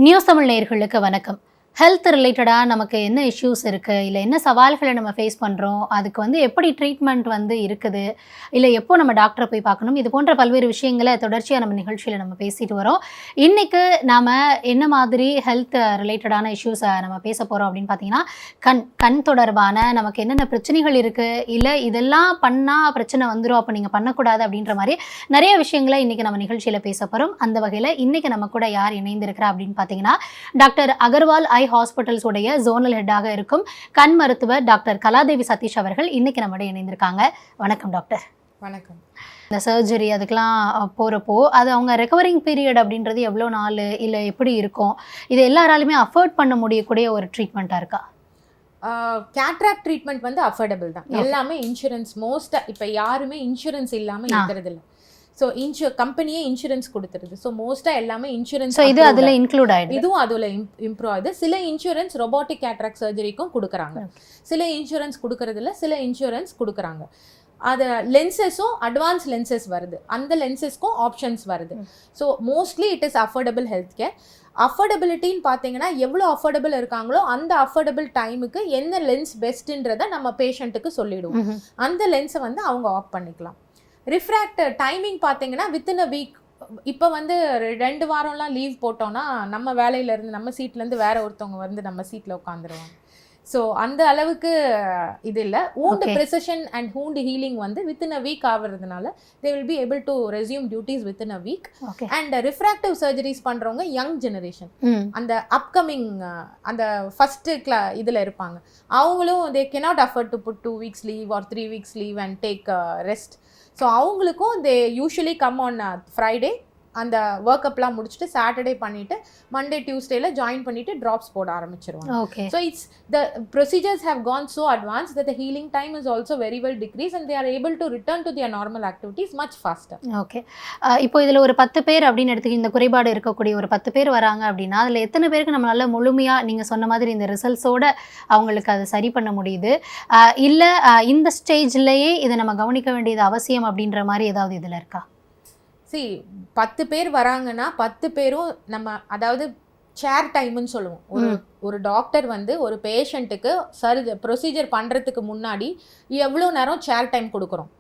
News Tamil நேயர்களுக்கு வணக்கம். Health ரிலேட்டடாக நமக்கு என்ன இஷ்யூஸ் இருக்குது, இல்லை என்ன சவால்களை நம்ம ஃபேஸ் பண்ணுறோம், அதுக்கு எப்படி ட்ரீட்மெண்ட் இருக்குது, இல்லை எப்போ நம்ம டாக்டரை போய் பார்க்கணும், இது போன்ற பல்வேறு விஷயங்களை தொடர்ச்சியாக நம்ம நிகழ்ச்சியில் நம்ம பேசிட்டு வரோம். இன்றைக்கு நாம் என்ன மாதிரி ஹெல்த் ரிலேட்டடான இஷ்யூஸை நம்ம பேச போகிறோம் அப்படின்னு பார்த்தீங்கன்னா, கண் தொடர்பான நமக்கு என்னென்ன பிரச்சனைகள் இருக்குது, இல்லை இதெல்லாம் பண்ணால் பிரச்சனை வந்துடும், அப்போ நீங்கள் பண்ணக்கூடாது அப்படின்ற மாதிரி நிறைய விஷயங்களை இன்றைக்கி நம்ம நிகழ்ச்சியில் பேச போகிறோம். அந்த வகையில் இன்றைக்கி நம்ம கூட யார் இணைந்திருக்கிறா அப்படின்னு பார்த்தீங்கன்னா, டாக்டர் அகர்வால் ஐ ஹாஸ்பிட்டல்ஸ் உடைய ஜோனல் ஹெட்டாக இருக்கும் கண் மருத்துவர் டாக்டர் கலாதேவி சதீஷ் அவர்கள் இன்னைக்கு நம்முடைய இணைந்திருக்காங்க. வணக்கம் டாக்டர். வணக்கம். இந்த சர்ஜரி அதுக்கெல்லாம் போகிறப்போ அது அவங்க ரெக்கவரிங் பீரியட் அப்படின்றது எவ்வளோ நாள், இல்லை எப்படி இருக்கும், இது எல்லாராலுமே அஃபோர்ட் பண்ண முடியக்கூடிய ஒரு ட்ரீட்மெண்ட்டாக இருக்கா? கேட்ராக்ட் ட்ரீட்மெண்ட் வந்து அஃபோர்டபுள் தான். எல்லாமே இன்சூரன்ஸ் மோஸ்ட்டாக இப்போ யாருமே இன்சூரன்ஸ் இல்லாமல் இருக்கிறது இல்லை. ஸோ கம்பெனியே இன்சூரன்ஸ் கொடுத்துருது. ஸோ மோஸ்ட்டாக எல்லாமே இன்சூரன்ஸ் இது அதில் இன்க்ளூட் ஆகிடுது. இதுவும் அதில் இம்ப்ரூவ் ஆகுது. சில இன்சூரன்ஸ் ரொபோட்டிக் கேட்ராக்ட் சர்ஜரிக்கும் கொடுக்குறாங்க, சில இன்சூரன்ஸ் கொடுக்கறதில்ல, சில இன்சூரன்ஸ் கொடுக்குறாங்க. அது லென்சஸும் அட்வான்ஸ் லென்சஸ் வருது, அந்த லென்சஸ்க்கும் ஆப்ஷன்ஸ் வருது. So mostly it is affordable health care. அஃபோர்டபிலிட்டின்னு பார்த்தீங்கன்னா எவ்வளோ அஃபோர்டபுள் இருக்காங்களோ அந்த அஃபோர்டபுள் டைமுக்கு என்ன லென்ஸ் பெஸ்ட்டுன்றதை நம்ம பேஷண்ட்டுக்கு சொல்லிவிடுவோம். அந்த லென்ஸை வந்து அவங்க ஆஃப் பண்ணிக்கலாம். ரிஃப்ராக்டர் டைமிங் பார்த்தீங்கன்னா வித்தின் அ வீக். இப்போ வந்து 2 வாரம்லாம் லீவ் போட்டோன்னா நம்ம வேலையிலேருந்து நம்ம சீட்லேருந்து வேற ஒருத்தவங்க வந்து நம்ம சீட்டில் உட்காந்துருவாங்க. ஸோ அந்த அளவுக்கு இது இல்லை. wound precision and wound healing வந்து வித்தின் அ வீக் ஆகிறதுனால they will be able to resume duties within a week. And refractive surgeries பண்ணுறவங்க யங் ஜெனரேஷன், அந்த அப்கமிங் அந்த ஃபஸ்ட்டு இதில் இருப்பாங்க. அவங்களும் they cannot afford to put 2 weeks leave or 3 weeks leave and take rest. So அவங்களுக்கும் they usually come on Friday, அந்த work அப்லாம் முடிச்சுட்டு சாட்டர்டே பண்ணிவிட்டு மண்டே டியூஸ்டேல ஜாயின் பண்ணிவிட்டு ட்ராப்ஸ் போட ஆரம்பிச்சிருவாங்க. So it's the procedures have gone so advanced that the healing time is also very well decreased and they are able to return to their normal activities much faster. Okay, இப்போ இதில் ஒரு 10 பேர் அப்படின்னு எடுத்துக்க, இந்த குறைபாடு இருக்கக்கூடிய ஒரு 10 பேர் வராங்க அப்படின்னா அதில் எத்தனை பேருக்கு நம்மளால முழுமையாக நீங்கள் சொன்ன மாதிரி இந்த ரிசல்ட்ஸோட அவங்களுக்கு அதை சரி பண்ண முடியுது, இல்லை இந்த ஸ்டேஜ்லேயே இதை நம்ம கவனிக்க வேண்டியது அவசியம் அப்படின்ற மாதிரி ஏதாவது இதில் இருக்கா? 10 பேர் வராங்கன்னா 10 பேரும் நம்ம அதாவது சேர் டைம்னு சொல்லுவோம். ஒரு டாக்டர் வந்து ஒரு பேஷண்ட்டுக்கு ப்ரொசீஜர் பண்ணுறதுக்கு முன்னாடி எவ்வளோ நேரம் சேர் டைம் கொடுக்குறோம்.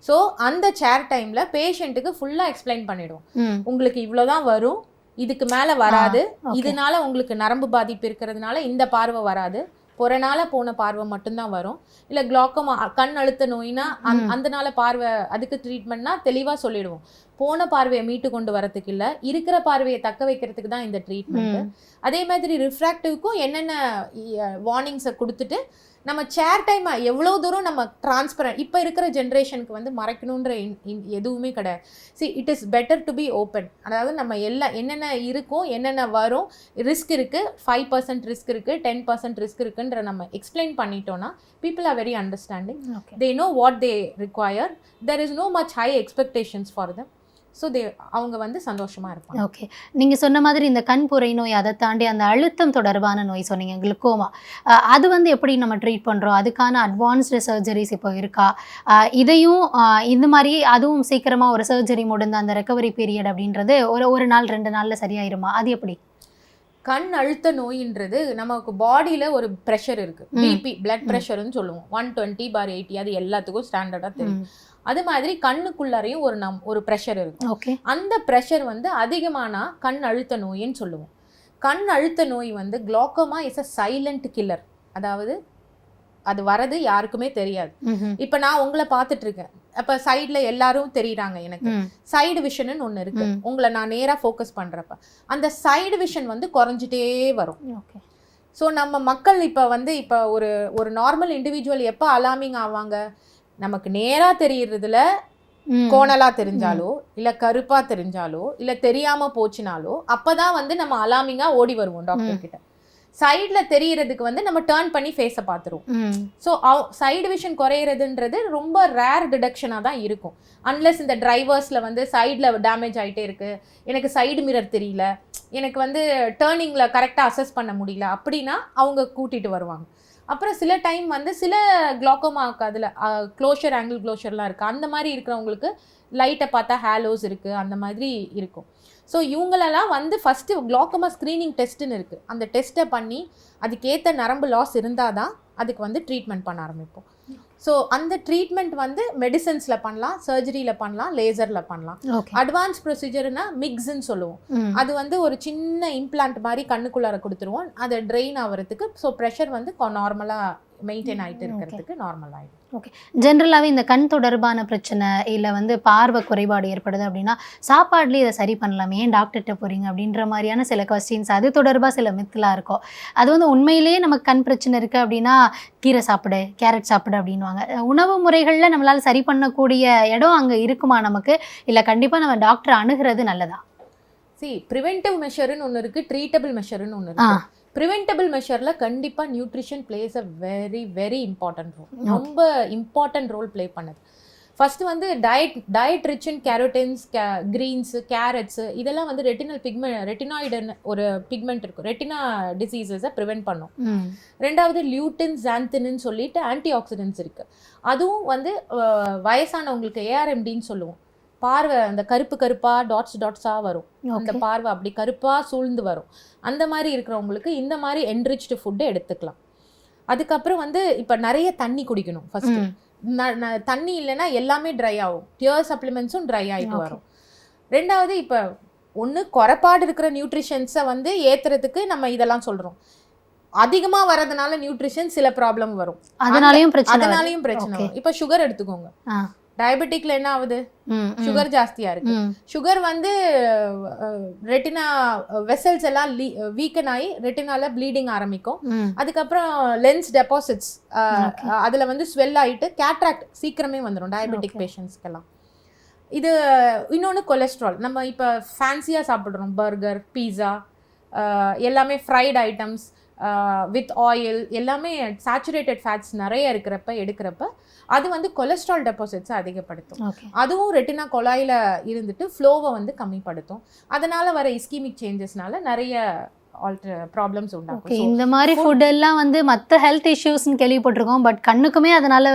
ஸோ அந்த சேர் டைமில் பேஷண்ட்டுக்கு ஃபுல்லாக எக்ஸ்பிளைன் பண்ணிவிடுவோம். உங்களுக்கு இவ்வளோதான் வரும், இதுக்கு மேலே வராது, இதனால உங்களுக்கு நரம்பு பாதிப்பு இருக்கிறதுனால இந்த பார்வை வராது, பொறனால போன பார்வை மட்டும்தான் வரும், இல்லை குளோக்கோமா கண் அழுத்த நோயினா அந்தனால பார்வை அதுக்கு ட்ரீட்மெண்ட்னா தெளிவாக சொல்லிடுவோம். போன பார்வையை மீட்டு கொண்டு வரதுக்கு இல்லை, இருக்கிற பார்வையை தக்க வைக்கிறதுக்கு தான் இந்த ட்ரீட்மெண்ட்டு. அதே மாதிரி ரிஃப்ராக்டிவ்க்கும் என்னென்ன வார்னிங்ஸை கொடுத்துட்டு நம்ம சேர் டைம் எவ்வளோ தூரம் நம்ம டிரான்ஸ்பரண்ட். இப்போ இருக்கிற ஜென்ரேஷனுக்கு வந்து மறைக்கணுன்ற எதுவுமே கிடையாது. It is better to be open. அதாவது நம்ம என்னென்ன இருக்கும், என்னென்ன வரும், ரிஸ்க் இருக்குது, 5% ரிஸ்க் இருக்குது, 10% ரிஸ்க் இருக்குன்ற நம்ம எக்ஸ்பிளைன் பண்ணிட்டோன்னா people are very understanding. They know what they require. There is no much high expectations for them. So அவங்க வந்து சந்தோஷமாக இருப்பாங்க. ஓகே, நீங்கள் சொன்ன மாதிரி இந்த கண்புரை நோய், அதை தாண்டி அந்த அழுத்தம் தொடர்பான நோய் சொன்னீங்க, குளுக்கோமா, அது வந்து எப்படி நம்ம ட்ரீட் பண்ணுறோம், அதுக்கான அட்வான்ஸ்டு சர்ஜரிஸ் இப்போ இருக்கா? இதையும் இந்த மாதிரி அதுவும் சீக்கிரமாக ஒரு சர்ஜரி முடிந்த அந்த ரெக்கவரி பீரியட் அப்படின்றது ஒரு நாள் 2 நாளில் சரியாயிருமா? அது எப்படி? கண் அழுத்த நோயின்றது நமக்கு பாடியில் ஒரு ப்ரெஷர் இருக்குது, பிபி பிளட் ப்ரெஷர்னு சொல்லுவோம், 120/80, அது எல்லாத்துக்கும் ஸ்டாண்டர்டாக தெரியும். அது மாதிரி கண்ணுக்குள்ளாரையும் ஒரு ப்ரெஷர் இருக்கும். அந்த ப்ரெஷர் வந்து அதிகமானா கண் அழுத்த நோயின்னு சொல்லுவோம். கண் அழுத்த நோய் வந்து glaucoma is a silent killer. அதாவது அது வரது யாருக்குமே தெரியாது. இப்போ நான் உங்களை பார்த்துட்டு இருக்கேன், அப்போ சைடில் எல்லாரும் தெரியுறாங்க, எனக்கு சைடு விஷன்னு ஒன்று இருக்கு. உங்களை நான் நேராக ஃபோக்கஸ் பண்ணுறப்ப அந்த சைடு விஷன் வந்து குறைஞ்சிட்டே வரும். ஸோ நம்ம மக்கள் இப்போ வந்து இப்போ ஒரு நார்மல் இண்டிவிஜுவல் எப்போ அலார்மிங் ஆவாங்க, நமக்கு நேராக தெரியறதுல கோணலாக தெரிஞ்சாலோ இல்லை கருப்பாக தெரிஞ்சாலோ இல்லை தெரியாமல் போச்சுனாலோ அப்போ தான் வந்து நம்ம அலார்மிங்காக ஓடி வருவோம் டாக்டர் கிட்ட. சைடில் தெரியறதுக்கு வந்து நம்ம டேர்ன் பண்ணி ஃபேஸை பார்த்துருவோம். ஸோ சைடு விஷன் குறையிறதுன்றது ரொம்ப ரேர் டிடக்ஷனாக தான் இருக்கும். அன்லெஸ் இந்த டிரைவர்ஸில் வந்து சைடில் டேமேஜ் ஆகிட்டே இருக்குது, எனக்கு சைடு மிரர் தெரியல, எனக்கு வந்து டேர்னிங்கில் கரெக்டாக அசஸ் பண்ண முடியல அப்படின்னா அவங்க கூட்டிகிட்டு வருவாங்க. அப்புறம் சில டைம் வந்து சில குளோக்கோமாவுக்கு அதில் க்ளோஷர் ஆங்கிள் க்ளோஷர்லாம் இருக்குது, அந்த மாதிரி இருக்கிறவங்களுக்கு லைட்டை பார்த்தா ஹேலோஸ் இருக்குது, அந்த மாதிரி இருக்கும். ஸோ இவங்களெல்லாம் வந்து ஃபஸ்ட்டு குளோக்கோமா ஸ்க்ரீனிங் டெஸ்ட்டுன்னு இருக்குது. அந்த டெஸ்ட்டை பண்ணி அதுக்கேற்ற நரம்பு லாஸ் இருந்தால் தான் அதுக்கு வந்து ட்ரீட்மெண்ட் பண்ண ஆரம்பிப்போம். ஸோ அந்த ட்ரீட்மெண்ட் வந்து மெடிசன்ஸில் பண்ணலாம், சர்ஜரியில் பண்ணலாம், லேசரில் பண்ணலாம். அட்வான்ஸ் ப்ரொசீஜர்னா மிக்ஸ்ன்னு சொல்லுவோம். அது வந்து ஒரு சின்ன இம்ப்ளான்ட் மாதிரி கண்ணுக்குள்ளார கொடுத்துருவோம். அதை ட்ரெயின் ஆகிறதுக்கு. ஸோ ப்ரெஷர் வந்து நார்மலாக மெயின்டைன் ஆகிட்டு இருக்கிறதுக்கு நார்மல் ஆகிடும். ஓகே. ஜென்ரலாகவே இந்த கண் தொடர்பான பிரச்சனை இல்லை வந்து பார்வை குறைபாடு ஏற்படுது அப்படின்னா சாப்பாடுலேயே இதை சரி பண்ணலாமே, ஏன் டாக்டர்கிட்ட போகிறீங்க அப்படின்ற மாதிரியான சில கொஸ்டின்ஸ், அது தொடர்பாக சில மித்தெலாம் இருக்கும். அது வந்து உண்மையிலேயே நமக்கு கண் பிரச்சனை இருக்குது அப்படின்னா கீரை சாப்பிடு, கேரட் சாப்பிடு அப்படின்வாங்க. உணவு முறைகளில் நம்மளால் சரி பண்ணக்கூடிய இடம் அங்கே இருக்குமா நமக்கு, இல்லை கண்டிப்பாக நம்ம டாக்டரை அணுகிறது நல்லதா? ப்ரிவென்டிவ் மெஷர்னு ஒன்று இருக்குது, ட்ரீட்டபிள் மெஷர்னு ஒன்று இருக்குது. ப்ரிவென்டபிள் மெஷரில் கண்டிப்பாக nutrition plays a very very important role. ரொம்ப இம்பார்ட்டன்ட் ரோல் ப்ளே பண்ணுது. ஃபஸ்ட்டு வந்து diet rich in carotenes, greens, carrots இதெல்லாம் வந்து ரெட்டினாய்டுன்னு ஒரு பிக்மெண்ட் இருக்கும், ரெட்டினா டிசீசஸை ப்ரிவென்ட் பண்ணும். ரெண்டாவது லியூட்டின், ஜாந்தின்னு சொல்லிட்டு ஆன்டி ஆக்சிடென்ட்ஸ் இருக்குது. அதுவும் வந்து வயசானவங்களுக்கு ஏஆர்எம்டின்னு சொல்லுவோம். பார்வை அந்த கருப்பாக டாட்ஸாக வரும், அந்த பார்வை அப்படி கருப்பாக சூழ்ந்து வரும். அந்த மாதிரி இருக்கிறவங்களுக்கு இந்த மாதிரி என்ரிச்டு ஃபுட்டு எடுத்துக்கலாம். அதுக்கப்புறம் வந்து இப்போ நிறைய தண்ணி குடிக்கணும். ஃபஸ்ட்டு தண்ணி இல்லைன்னா எல்லாமே ட்ரை ஆகும், டியர் சப்ளிமெண்ட்ஸும் ட்ரை ஆகிட்டு வரும். ரெண்டாவது இப்போ ஒன்று குறைபாடு இருக்கிற நியூட்ரிஷன்ஸை வந்து ஏற்றுறதுக்கு நம்ம இதெல்லாம் சொல்கிறோம். அதிகமாக வரதுனால நியூட்ரிஷன் சில ப்ராப்ளம் வரும், அதனாலையும் பிரச்சனை வரும். இப்போ சுகர் எடுத்துக்கோங்க. டயபெட்டிக்ல என்ன ஆகுது, சுகர் ஜாஸ்தியா இருக்கு. சுகர் வந்து ரெட்டினா வெசல்ஸ் எல்லாம் வீக்கன் ஆகி ரெட்டினால ப்ளீடிங் ஆரம்பிக்கும். அதுக்கப்புறம் லென்ஸ் டெபாசிட்ஸ் அதுல வந்து ஸ்வெல் ஆகிட்டு கேட்ராக்ட் சீக்கிரமே வந்துடும் டயபெட்டிக் பேஷண்ட்ஸ்க்கெல்லாம். இது இன்னொன்று கொலஸ்ட்ரால். நம்ம இப்போ ஃபேன்சியாக சாப்பிட்றோம், பர்கர், பீஸா, எல்லாமே ஃப்ரைட் ஐட்டம்ஸ் வித் ஆயில், எல்லாமே சேச்சுரேட்டட் ஃபேட்ஸ் நிறைய எடுக்கிறப்ப அது வந்து கொலஸ்ட்ரால் டெபாசிட்ஸை அதிகப்படுத்தும். அதுவும் ரெட்டினா கொலாயில் இருந்துட்டு ஃப்ளோவை வந்து கம்மிப்படுத்தும். அதனால் வர இஸ்கீமிக் சேஞ்சஸ்னால நிறைய ப்ராப்ளம்ஸ் உண்டாகும். இந்த மாதிரி ஃபுட் எல்லாம் வந்து மற்ற ஹெல்த் இஷ்யூஸ்ன்னு கேள்விப்பட்டிருக்கோம், பட் கண்ணுக்குமே அதனால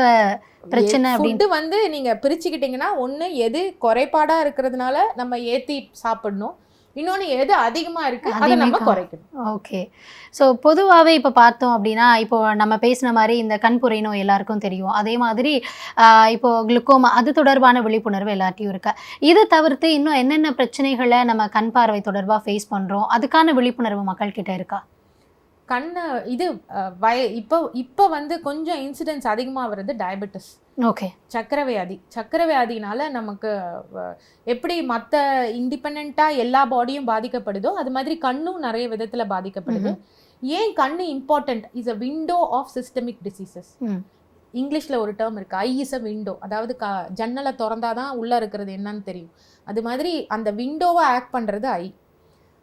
பிரச்சனை. ஃபுட்டு வந்து நீங்கள் பிரிச்சுக்கிட்டிங்கன்னா ஒன்று எது குறைபாடாக இருக்கிறதுனால நம்ம ஏற்றி சாப்பிடணும், இன்னொன்று எது அதிகமாக இருக்குது அதை நம்ம குறைக்கணும். ஓகே. ஸோ பொதுவாகவே இப்போ பார்த்தோம் அப்படின்னா, இப்போ நம்ம பேசின மாதிரி இந்த கண்புரை நோய் எல்லாருக்கும் தெரியும். அதே மாதிரி இப்போது குளுக்கோமா அது தொடர்பான விழிப்புணர்வு எல்லாத்தையும் இருக்கு. இது தவிர்த்து இன்னும் என்னென்ன பிரச்சனைகளை நம்ம கண் பார்வை தொடர்பாக ஃபேஸ் பண்ணுறோம், அதுக்கான விழிப்புணர்வு மக்கள்கிட்ட இருக்கா? இது இப்போ வந்து கொஞ்சம் இன்சிடென்ட்ஸ் அதிகமாக வருது டயபெட்டிஸ். ஓகே. சக்கரவியாதினால நமக்கு எப்படி மற்ற இண்டிபெண்ட்டாக எல்லா பாடியும் பாதிக்கப்படுதோ அது மாதிரி கண்ணும் நிறைய விதத்தில் பாதிக்கப்படுது. ஏன் கண்ணு important? Is a window of systemic diseases. இங்கிலீஷில் ஒரு டேர்ம் இருக்குது, ஐ இஸ் அ விண்டோ. அதாவது ஜன்னலை திறந்தாதான் உள்ளே இருக்கிறது என்னன்னு தெரியும். அது மாதிரி அந்த விண்டோவை ஆக்ட் பண்ணுறது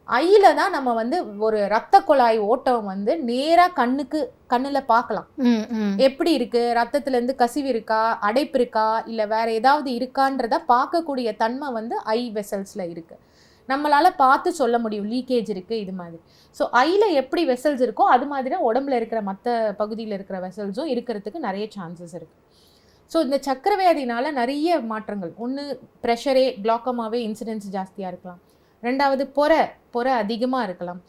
ஐயில தான் நம்ம வந்து ஒரு ரத்த குழாய் ஓட்டம் வந்து நேராக கண்ணில் பார்க்கலாம். எப்படி இருக்கு, ரத்தத்துலேருந்து கசிவு இருக்கா, அடைப்பு இருக்கா, இல்லை வேற ஏதாவது இருக்கான்றத பார்க்கக்கூடிய தன்மை வந்து ஐ வெசல்ஸில் இருக்கு. நம்மளால பார்த்து சொல்ல முடியும் லீக்கேஜ் இருக்கு இது மாதிரி. ஸோ ஐயில் எப்படி வெசல்ஸ் இருக்கோ அது மாதிரி உடம்புல இருக்கிற மற்ற பகுதியில் இருக்கிற வெசல்ஸும் இருக்கிறதுக்கு நிறைய சான்சஸ் இருக்கு. ஸோ இந்த சக்கரவியாதினால நிறைய மாற்றங்கள். ஒன்று ப்ரெஷரே குளோக்கோமாவே இன்சிடென்ட்ஸ் ஜாஸ்தியாக இருக்கலாம். ரெண்டாவது பொறை அதிகமாக இருக்கலாம்.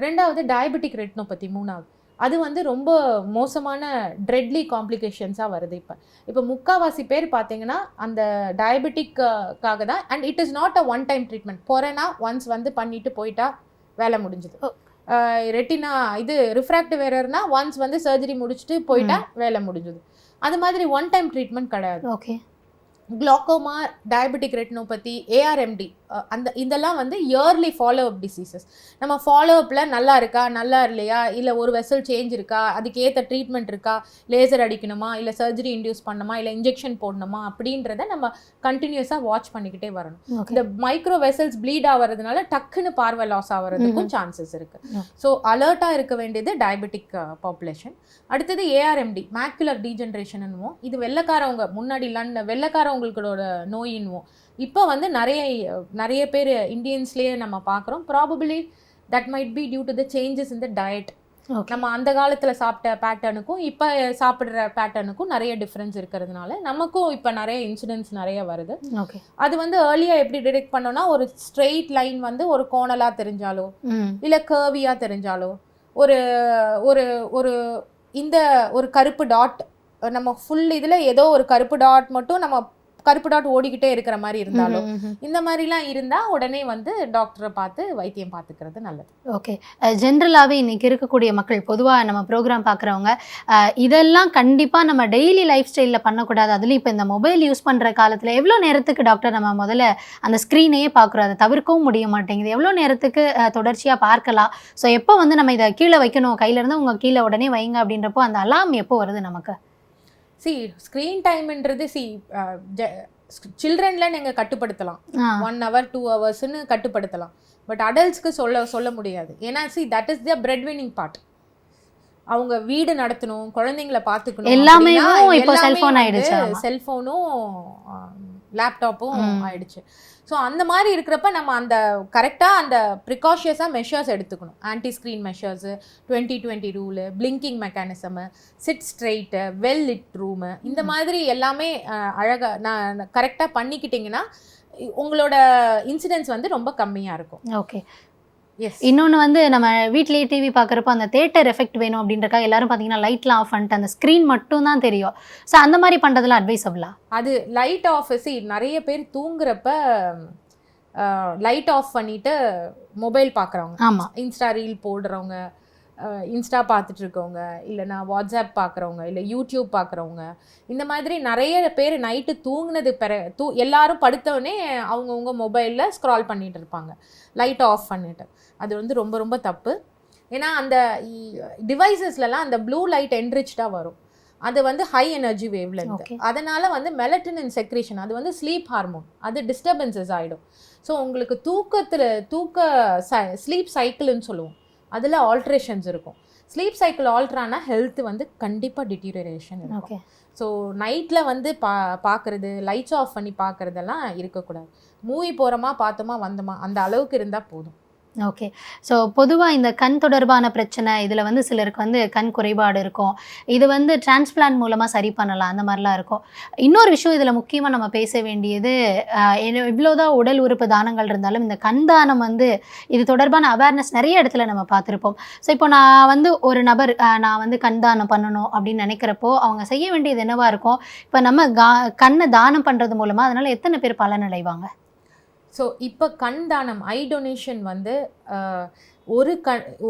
ரெண்டாவது டயபெட்டிக் ரெட்டினோபதி. மூணாவது அது வந்து ரொம்ப மோசமான ட்ரெட்லி காம்ப்ளிகேஷன்ஸாக வருது. இப்போ முக்கால்வாசி பேர் பார்த்தீங்கன்னா அந்த டயபெட்டிக்காக தான். And it is not a one time treatment. பொறைனா ஒன்ஸ் வந்து பண்ணிட்டு போயிட்டா வேலை முடிஞ்சுது. ரெட்டினா இது ரிஃப்ராக்டிவ் எரர்னா ஒன்ஸ் வந்து சர்ஜரி முடிச்சுட்டு போயிட்டா வேலை முடிஞ்சுது. அது மாதிரி ஒன் டைம் ட்ரீட்மெண்ட் கிடையாது. Okay. Glaucoma, diabetic retinopathy, ARMD இதெல்லாம் வந்து இயர்லி ஃபாலோ அப் டிசீசஸ். நம்ம ஃபாலோ அப்பில் நல்லா இருக்கா, நல்லா இல்லையா, இல்லை ஒரு வெசல் சேஞ்ச் இருக்கா, அதுக்கு ஏற்ற ட்ரீட்மெண்ட் இருக்கா, லேசர் அடிக்கணுமா, இல்லை சர்ஜரி இன்டியூஸ் பண்ணணுமா, இல்லை இன்ஜெக்ஷன் போடணுமா அப்படின்றத நம்ம கண்டினியூஸாக வாட்ச் பண்ணிக்கிட்டே வரணும். இந்த மைக்ரோ வெசல்ஸ் ப்ளீட் ஆகிறதுனால டக்குன்னு பார்வை லாஸ் ஆகிறதுக்கும் சான்சஸ் இருக்குது. ஸோ அலர்ட்டாக இருக்க வேண்டியது டயபெட்டிக் பாப்புலேஷன். அடுத்தது ஏஆர்எம்டி, மேக்குலர் டீஜென்ரேஷன்னுவோம். இது வெள்ளைக்காரவங்க முன்னாடி வெள்ளைக்காரவங்களோட நோயின்வோம். இப்போ வந்து நிறைய பேர் இந்தியன்ஸ்லேயே நம்ம பார்க்குறோம். Probably that might be due to the changes in the diet. Okay நம்ம அந்த காலத்தில் சாப்பிட்ட பேட்டர்னுக்கும் இப்போ சாப்பிட்ற பேட்டர்னுக்கும் நிறைய டிஃப்ரென்ஸ் இருக்கிறதுனால நமக்கும் இப்போ நிறைய இன்சிடென்ட்ஸ் நிறைய வருது. ஓகே அது வந்து ஏர்லியாக எப்படி டிடெக்ட் பண்ணோம்னா, ஒரு ஸ்ட்ரெயிட் லைன் வந்து ஒரு கோணலாக தெரிஞ்சாலோ இல்லை கர்வியாக தெரிஞ்சாலோ, ஒரு ஒரு ஒரு இந்த ஒரு கருப்பு டாட், நம்ம ஃபுல் இதில் ஏதோ ஒரு கருப்பு டாட் மட்டும் நம்ம கருப்பு டாட் ஓடிக்கிட்டே இருக்கிற மாதிரி இருந்தாலும், இந்த மாதிரிலாம் இருந்தால் உடனே வந்து டாக்டரை பார்த்து வைத்தியம் பார்த்துக்கிறது நல்லது. ஓகே ஜென்ரலாகவே இன்றைக்கி இருக்கக்கூடிய மக்கள், பொதுவாக நம்ம ப்ரோக்ராம் பார்க்குறவங்க, இதெல்லாம் கண்டிப்பாக நம்ம டெய்லி லைஃப் ஸ்டைலில் பண்ணக்கூடாது. அதுலேயும் இப்போ இந்த மொபைல் யூஸ் பண்ணுற காலத்தில் எவ்வளோ நேரத்துக்கு டாக்டர் நம்ம முதல்ல அந்த ஸ்க்ரீனையே பார்க்குறோம், அதை தவிர்க்கவும் முடிய மாட்டேங்குது, எவ்வளோ நேரத்துக்கு தொடர்ச்சியாக பார்க்கலாம்? ஸோ எப்போ வந்து நம்ம இதை கீழே வைக்கணும், கையிலேருந்து உங்கள் கீழே உடனே வைங்க அப்படின்றப்போ அந்த அலாம் எப்போ வருது நமக்கு? ஸ்க்ரீன் டைம்ன்றது சில்ட்ரன்ல நீங்கள் கட்டுப்படுத்தலாம், 1 hour 2 hours கட்டுப்படுத்தலாம். பட் அடல்ட்ஸ்க்கு சொல்ல முடியாது. ஏன்னா that is the bread winning part. அவங்க வீடு நடத்தணும், குழந்தைங்களை பார்த்துக்கணும், எல்லாமே இப்போ செல்ஃபோன் ஆயிடுச்சு, செல்ஃபோனும் லேப்டாப்பும் ஆயிடுச்சு. ஸோ அந்த மாதிரி இருக்கிறப்ப நம்ம அந்த கரெக்டாக அந்த ப்ரிகாஷியஸாக மெஷர்ஸ் எடுத்துக்கணும். Anti screen measures, 20-20 rule, blinking mechanism, sit straight, well lit room, இந்த மாதிரி எல்லாமே அழகாக நான் கரெக்டாக பண்ணிக்கிட்டிங்கன்னா உங்களோட இன்சிடென்ட்ஸ் வந்து ரொம்ப கம்மியாக இருக்கும். ஓகே இன்னொன்று வந்து நம்ம வீட்லேயே டிவி பார்க்குறப்போ அந்த தேட்டர் எஃபெக்ட் வேணும் அப்படின்றக்காக எல்லாரும் பார்த்தீங்கன்னா லைட்லாம் ஆஃப் பண்ணிட்டு அந்த ஸ்க்ரீன் மட்டும் தான் தெரியும். ஸோ அந்த மாதிரி பண்ணுறதுல அட்வைஸபிளா? அது லைட் ஆஃப் நிறைய பேர் தூங்குறப்ப லைட் ஆஃப் பண்ணிட்டு மொபைல் பார்க்குறவங்க, ஆமாம், இன்ஸ்டா ரீல் போடுறவங்க, இன்ஸ்டா பார்த்துட்டு இருக்கவங்க, இல்லைனா வாட்ஸ்அப் பார்க்குறவங்க, இல்லை யூடியூப் பார்க்குறவங்க, இந்த மாதிரி நிறைய பேர் நைட்டு தூங்குனது எல்லாரும் படுத்தவொடனே அவங்கவுங்க மொபைலில் ஸ்க்ரால் பண்ணிட்டு இருப்பாங்க லைட் ஆஃப் பண்ணிட்டு. அது வந்து ரொம்ப ரொம்ப தப்பு. ஏன்னா அந்த டிவைசஸ்லலாம் அந்த ப்ளூ லைட் என்ரிச்டாக வரும், அது வந்து ஹை எனர்ஜி வேவ்லேருந்து, அதனால் வந்து மெலட்டனின் செக்ரேஷன், அது வந்து ஸ்லீப் ஹார்மோன், அது டிஸ்டர்பன்சஸ் ஆகிடும். ஸோ உங்களுக்கு ஸ்லீப் சைக்கிள்னு சொல்லுவோம், அதில் ஆல்ட்ரேஷன்ஸ் இருக்கும். ஸ்லீப் சைக்கிள் ஆல்ட்ரானா ஹெல்த் வந்து கண்டிப்பாக டிட்டீரியரேஷன் இருக்கும். ஸோ நைட்டில் வந்து பார்க்குறது, லைட்ஸ் ஆஃப் பண்ணி பார்க்குறதெல்லாம் இருக்கக்கூடாது. மூவி போகிறோமா பார்த்தோமா வந்தோமா அந்த அளவுக்கு இருந்தால் போதும். ஓகே ஸோ பொதுவாக இந்த கண் தொடர்பான பிரச்சனை இதில் வந்து சிலருக்கு வந்து கண் குறைபாடு இருக்கும், இது வந்து டிரான்ஸ்பிளான்ட் மூலமாக சரி பண்ணலாம், அந்த மாதிரிலாம் இருக்கும். இன்னொரு விஷயம் இதில் முக்கியமாக நம்ம பேச வேண்டியது, இவ்வளோதான் உடல் உறுப்பு தானங்கள் இருந்தாலும் இந்த கண் தானம் வந்து இது தொடர்பான அவேர்னஸ் நிறைய இடத்துல நம்ம பார்த்துருப்போம். ஸோ இப்போ நான் வந்து ஒரு நபர் நான் வந்து கண் தானம் பண்ணணும் அப்படின்னு நினைக்கிறப்போ அவங்க செய்ய வேண்டியது என்னவாக இருக்கும்? இப்போ நம்ம கண்ணை தானம் பண்ணுறது மூலமாக அதனால் எத்தனை பேர் பலனடைவாங்க? ஸோ இப்போ கண் தானம், ஐ டொனேஷன் வந்து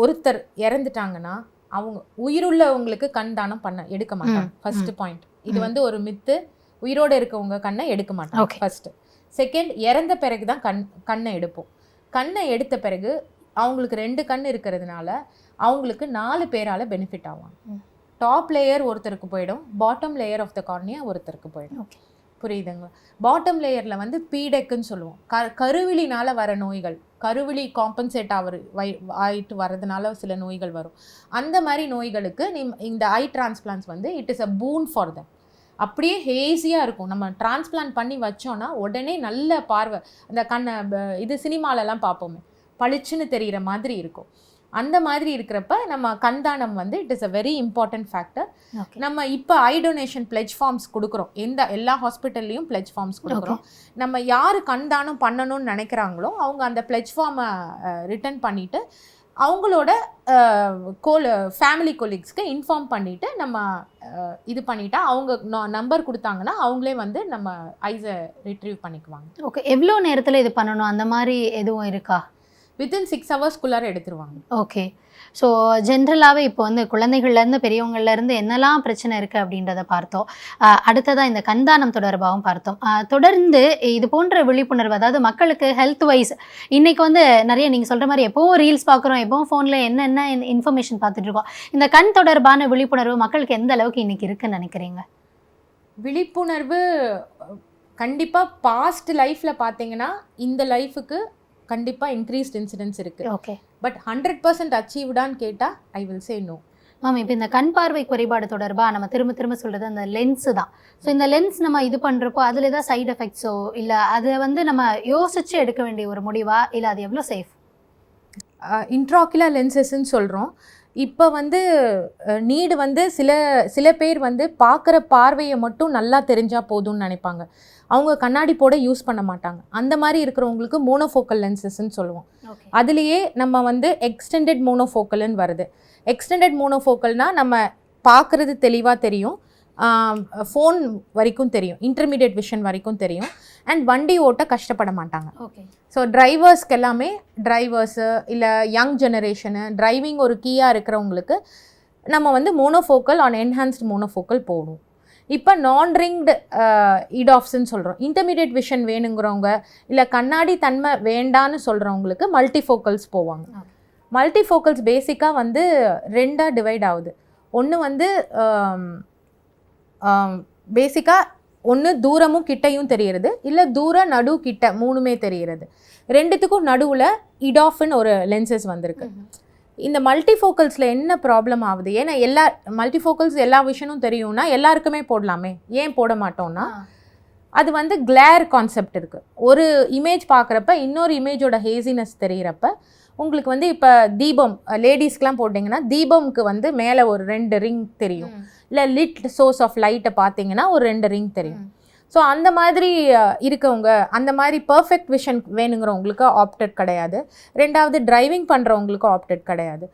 ஒருத்தர் இறந்துட்டாங்கன்னா அவங்க உயிருள்ளவங்களுக்கு கண் தானம் எடுக்க மாட்டாங்க. ஃபர்ஸ்ட் பாயிண்ட், இது வந்து ஒரு மித்து. உயிரோடு இருக்கவங்க கண்ணை எடுக்க மாட்டாங்க ஃபர்ஸ்ட். செகண்ட், இறந்த பிறகு தான் கண்ணை எடுப்போம். கண்ணை எடுத்த பிறகு அவங்களுக்கு 2 கண் இருக்கிறதுனால அவங்களுக்கு 4 பேரால் பெனிஃபிட் ஆவாங்க. டாப் லேயர் ஒருத்தருக்கு போயிடும், bottom layer of the cornea ஒருத்தருக்கு போயிடும். புரியுதுங்களா? பாட்டம் லேயரில் வந்து பீடெக்குன்னு சொல்லுவோம், கருவிழினால் வர நோய்கள், கருவிழி காம்பன்சேட் ஆகிட்டு வர்றதுனால சில நோய்கள் வரும். அந்த மாதிரி நோய்களுக்கு இந்த ஐ டிரான்ஸ்பிளான்ஸ் வந்து it is a boon for them. அப்படியே ஹேஸியாக இருக்கும். நம்ம டிரான்ஸ்பிளான்ட் பண்ணி வச்சோன்னா உடனே நல்ல பார்வை, அந்த கண்ணை இது சினிமாலெல்லாம் பார்ப்போமே பளிச்சுன்னு தெரிகிற மாதிரி இருக்கும். அந்த மாதிரி இருக்கிறப்ப நம்ம கண்தானம் வந்து it is a very important factor. நம்ம இப்போ ஐ டொனேஷன் பிளெட்ஜ் ஃபார்ம்ஸ் கொடுக்குறோம், எல்லா ஹாஸ்பிட்டல்லையும் பிளெட்ஜ் ஃபார்ம்ஸ் கொடுக்குறோம். நம்ம யார் கண்தானம் பண்ணணும்னு நினைக்கிறாங்களோ அவங்க அந்த பிளெட்ஜ் ஃபார்மை ரிட்டர்ன் பண்ணிவிட்டு அவங்களோட ஃபேமிலி கொலீக்ஸ்க்கு இன்ஃபார்ம் பண்ணிவிட்டு நம்ம இது பண்ணிட்டா அவங்க நம்பர் கொடுத்தாங்கன்னா அவங்களே வந்து நம்ம ஐஸை ரிட்ரீவ் பண்ணிக்குவாங்க. ஓகே, எவ்வளோ நேரத்தில் இது பண்ணணும் அந்த மாதிரி எதுவும் இருக்கா? வித்தின் 6 hours எடுத்துருவாங்க. ஓகே, ஸோ ஜென்ரலாகவே இப்போ வந்து குழந்தைகள்லேருந்து பெரியவங்கள்லேருந்து என்னெல்லாம் பிரச்சனை இருக்குது அப்படின்றத பார்த்தோம். அடுத்ததாக இந்த கண்தானம் தொடர்பாகவும் பார்த்தோம். தொடர்ந்து இது போன்ற விழிப்புணர்வு, அதாவது மக்களுக்கு ஹெல்த் வைஸ் இன்றைக்கி வந்து நிறைய நீங்கள் சொல்கிற மாதிரி எப்போவும் ரீல்ஸ் பார்க்குறோம், எப்போவும் ஃபோனில் என்னென்ன இன்ஃபர்மேஷன் பார்த்துட்ருக்கோம். இந்த கண் தொடர்பான விழிப்புணர்வு மக்களுக்கு எந்த அளவுக்கு இன்றைக்கி இருக்குதுன்னு நினைக்கிறீங்க? விழிப்புணர்வு கண்டிப்பாக பாஸ்ட் லைஃப்பில் பார்த்தீங்கன்னா இந்த லைஃபுக்கு கண்டிப்பாக இன்க்ரீஸ்ட் இன்சிடென்ட்ஸ் இருக்குது. ஓகே, பட் 100% அச்சீவ்டான்னு கேட்டால் I will say no. Ma'am, இப்போ இந்த கண் பார்வை குறைபாடு தொடர்பாக நம்ம திரும்ப சொல்கிறது அந்த லென்ஸு தான். ஸோ இந்த லென்ஸ் நம்ம இது பண்ணுறப்போ அதில் ஏதாவது சைட் எஃபெக்ட்ஸோ இல்லை அதை வந்து நம்ம யோசித்து எடுக்க வேண்டிய ஒரு முடிவா, இல்லை அது எவ்வளோ சேஃப்? இன்ட்ராக்குலர் லென்சஸ்ன்னு சொல்கிறோம். இப்போ வந்து நீடு வந்து சில பேர் வந்து பார்க்குற பார்வையை மட்டும் நல்லா தெரிஞ்சால் போதும்னு நினைப்பாங்க. அவங்க கண்ணாடி போட யூஸ் பண்ண மாட்டாங்க. அந்த மாதிரி இருக்கிறவங்களுக்கு மோனோஃபோக்கல் லென்சஸ்ன்னு சொல்லுவோம். அதுலேயே நம்ம வந்து எக்ஸ்டெண்டட் மோனோஃபோக்கல்னு வருது. எக்ஸ்டெண்டட் மோனோஃபோக்கல்னால் நம்ம பார்க்குறது தெளிவாக தெரியும், ஃபோன் வரைக்கும் தெரியும், இன்டர்மீடியட் விஷன் வரைக்கும் தெரியும், அண்ட் வண்டி ஓட்ட கஷ்டப்பட மாட்டாங்க. ஸோ டிரைவர்ஸ்க்கு எல்லாமே, டிரைவர்ஸு இல்லை யங் ஜெனரேஷனு டிரைவிங் ஒரு கீயாக இருக்கிறவங்களுக்கு நம்ம வந்து மோனோஃபோக்கல் ஆன் என்ஹான்ஸ்டு மோனோஃபோக்கல் போகணும். இப்போ நான் ரிங்டு இடாஃப்ஸ்ன்னு சொல்கிறோம். இன்டர்மீடியட் விஷன் வேணுங்கிறவங்க இல்லை கண்ணாடி தன்மை வேண்டான்னு சொல்கிறவங்களுக்கு மல்டிஃபோக்கல்ஸ் போவாங்க. மல்டிஃபோக்கல்ஸ் பேசிக்காக வந்து 2ஆக டிவைட் ஆகுது. ஒன்று வந்து பேசிக்காக ஒன்று தூரமும் கிட்டையும் தெரிகிறது, இல்லை தூர நடு கிட்ட 3மே தெரிகிறது. 2த்துக்கும் நடுவில் இடாஃப்னு ஒரு லென்சஸ் வந்திருக்கு. இந்த மல்டிஃபோக்கல்ஸில் என்ன ப்ராப்ளம் ஆகுது? ஏன்னா மல்டிஃபோக்கல்ஸ் எல்லா விஷயமும் தெரியும்னா எல்லாருக்குமே போடலாமே, ஏன் போட மாட்டோம்னா அது வந்து கிளேர் கான்செப்ட் இருக்குது. ஒரு இமேஜ் பார்க்குறப்ப இன்னொரு இமேஜோட ஹேசினஸ் தெரிகிறப்ப உங்களுக்கு வந்து இப்போ தீபம் லேடிஸ்க்கெலாம் போட்டிங்கன்னா தீபம்க்கு வந்து மேலே ஒரு 2 ரிங் தெரியும், இல்லை லிட் சோர்ஸ் ஆஃப் லைட்டை பார்த்தீங்கன்னா ஒரு 2 ரிங் தெரியும். ஸோ அந்த மாதிரி இருக்கவங்க, அந்த மாதிரி பர்ஃபெக்ட் விஷன் வேணுங்கிறவங்களுக்கு ஆப்டட் கிடையாது. 2வது டிரைவிங் பண்ணுறவங்களுக்கு ஆப்டட் கிடையாது.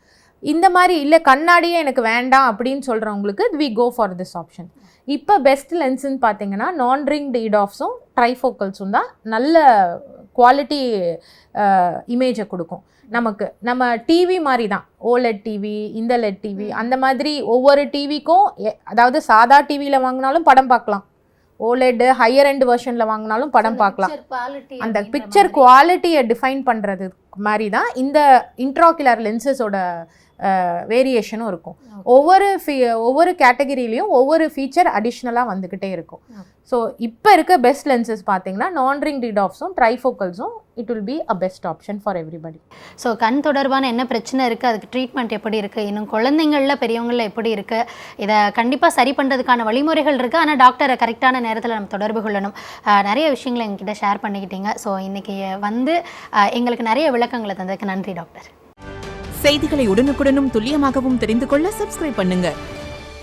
இந்த மாதிரி இல்லை கண்ணாடியே எனக்கு வேண்டாம் அப்படின்னு சொல்கிறவங்களுக்கு we go for this option. இப்போ பெஸ்ட் லென்ஸுன்னு பார்த்தீங்கன்னா நான் ரிங்டு இடாஃப்ஸும் ட்ரைஃபோக்கல்ஸும் தான் நல்ல குவாலிட்டி இமேஜை கொடுக்கும் நமக்கு. நம்ம டிவி மாதிரி தான், ஓலெட் டிவி, இந்த லெட் டிவி, அந்த மாதிரி ஒவ்வொரு டிவிக்கும், அதாவது சாதா டிவியில் வாங்கினாலும் படம் பார்க்கலாம், ஓலெட் ஹையர் எண்ட் வெர்ஷனில் வாங்கினாலும் படம் பார்க்கலாம். அந்த பிக்சர் குவாலிட்டியை டிஃபைன் பண்ணுறது மாதிரி தான் இந்த இன்ட்ராகுலர் லென்சஸோட வேரியேஷனும் இருக்கும். ஒவ்வொரு கேட்டகரியிலையும் ஒவ்வொரு ஃபீச்சர் அடிஷ்னலாக வந்துக்கிட்டே இருக்கும். ஸோ இப்போ இருக்க பெஸ்ட் லென்சஸ் பார்த்தீங்கன்னா நான் ரிங் இடாஃப்ஸும் ட்ரைஃபோக்கல்ஸும் it will be a best option for everybody. So கண் தொடர்பான என்ன பிரச்சனை இருக்குது, அதுக்கு ட்ரீட்மெண்ட் எப்படி இருக்குது, இன்னும் குழந்தைங்களில் பெரியவங்களில் எப்படி இருக்குது, இதை கண்டிப்பாக சரி பண்ணுறதுக்கான வழிமுறைகள் இருக்குது. ஆனால் டாக்டரை கரெக்டான நேரத்தில் நம்ம தொடர்பு கொள்ளணும். நிறைய விஷயங்களை எங்ககிட்ட ஷேர் பண்ணிக்கிட்டீங்க. ஸோ இன்றைக்கி வந்து எங்களுக்கு நிறைய விளக்கங்களை தந்ததுக்கு நன்றி டாக்டர். செய்திகளை உடனுக்குடனும் துல்லியமாகவும் தெரிந்து கொள்ள சப்ஸ்கிரைப் பண்ணுங்க.